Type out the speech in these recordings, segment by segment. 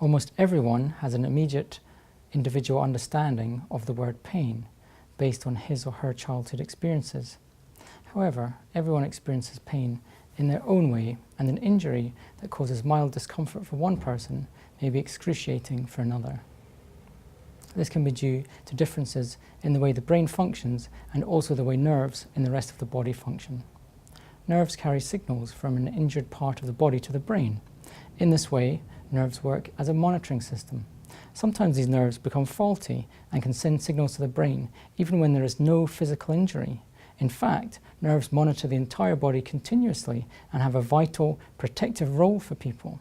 Almost everyone has an immediate individual understanding of the word pain based on his or her childhood experiences. However, everyone experiences pain in their own way, and an injury that causes mild discomfort for one person may be excruciating for another. This can be due to differences in the way the brain functions and also the way nerves in the rest of the body function. Nerves carry signals from an injured part of the body to the brain. In this way, nerves work as a monitoring system. Sometimes these nerves become faulty and can send signals to the brain even when there is no physical injury. In fact, nerves monitor the entire body continuously and have a vital protective role for people.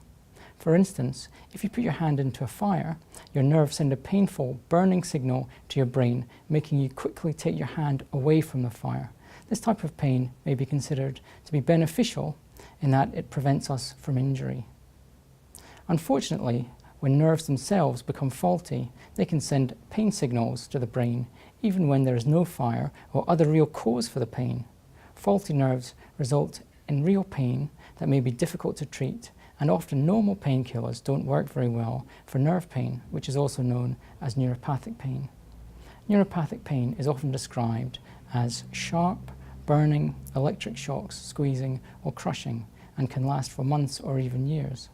For instance, if you put your hand into a fire, your nerves send a painful, burning signal to your brain, making you quickly take your hand away from the fire. This type of pain may be considered to be beneficial in that it prevents us from injury. Unfortunately, when nerves themselves become faulty, they can send pain signals to the brain even when there is no fire or other real cause for the pain. Faulty nerves result in real pain that may be difficult to treat, and often normal painkillers don't work very well for nerve pain, which is also known as neuropathic pain. Neuropathic pain is often described as sharp, burning, electric shocks, squeezing or crushing, and can last for months or even years.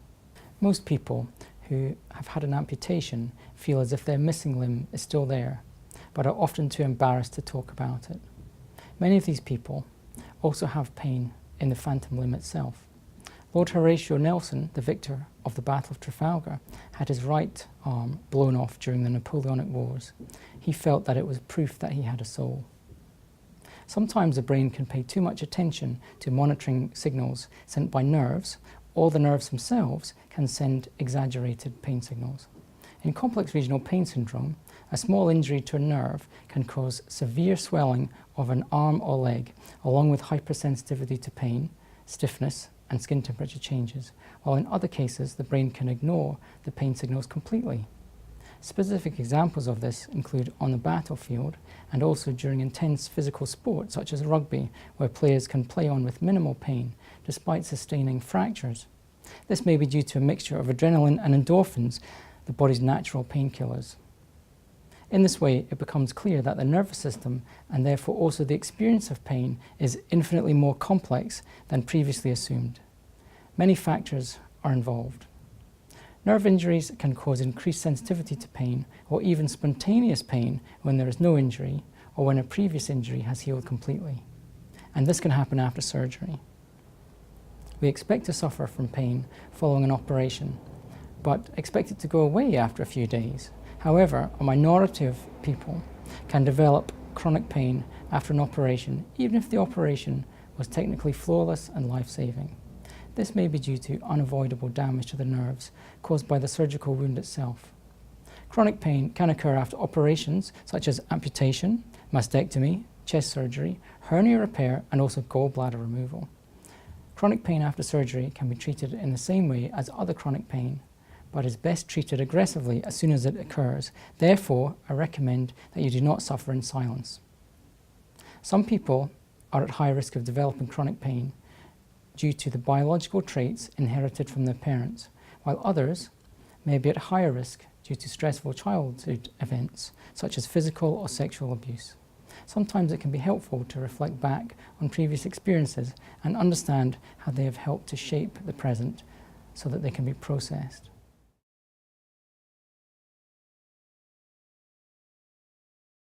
Most people who have had an amputation feel as if their missing limb is still there, but are often too embarrassed to talk about it. Many of these people also have pain in the phantom limb itself. Lord Horatio Nelson, the victor of the Battle of Trafalgar, had his right arm blown off during the Napoleonic Wars. He felt that it was proof that he had a soul. Sometimes the brain can pay too much attention to monitoring signals sent by nerves, or the nerves themselves can send exaggerated pain signals. In complex regional pain syndrome, a small injury to a nerve can cause severe swelling of an arm or leg, along with hypersensitivity to pain, stiffness, and skin temperature changes, while in other cases the brain can ignore the pain signals completely. Specific examples of this include on the battlefield and also during intense physical sports such as rugby, where players can play on with minimal pain despite sustaining fractures. This may be due to a mixture of adrenaline and endorphins, the body's natural painkillers. In this way, it becomes clear that the nervous system, and therefore also the experience of pain, is infinitely more complex than previously assumed. Many factors are involved. Nerve injuries can cause increased sensitivity to pain, or even spontaneous pain when there is no injury, or when a previous injury has healed completely. And this can happen after surgery. We expect to suffer from pain following an operation, but expect it to go away after a few days. However, a minority of people can develop chronic pain after an operation, even if the operation was technically flawless and life-saving. This may be due to unavoidable damage to the nerves caused by the surgical wound itself. Chronic pain can occur after operations such as amputation, mastectomy, chest surgery, hernia repair, and also gallbladder removal. Chronic pain after surgery can be treated in the same way as other chronic pain, but is best treated aggressively as soon as it occurs. Therefore, I recommend that you do not suffer in silence. Some people are at high risk of developing chronic pain due to the biological traits inherited from their parents, while others may be at higher risk due to stressful childhood events, such as physical or sexual abuse. Sometimes it can be helpful to reflect back on previous experiences and understand how they have helped to shape the present so that they can be processed.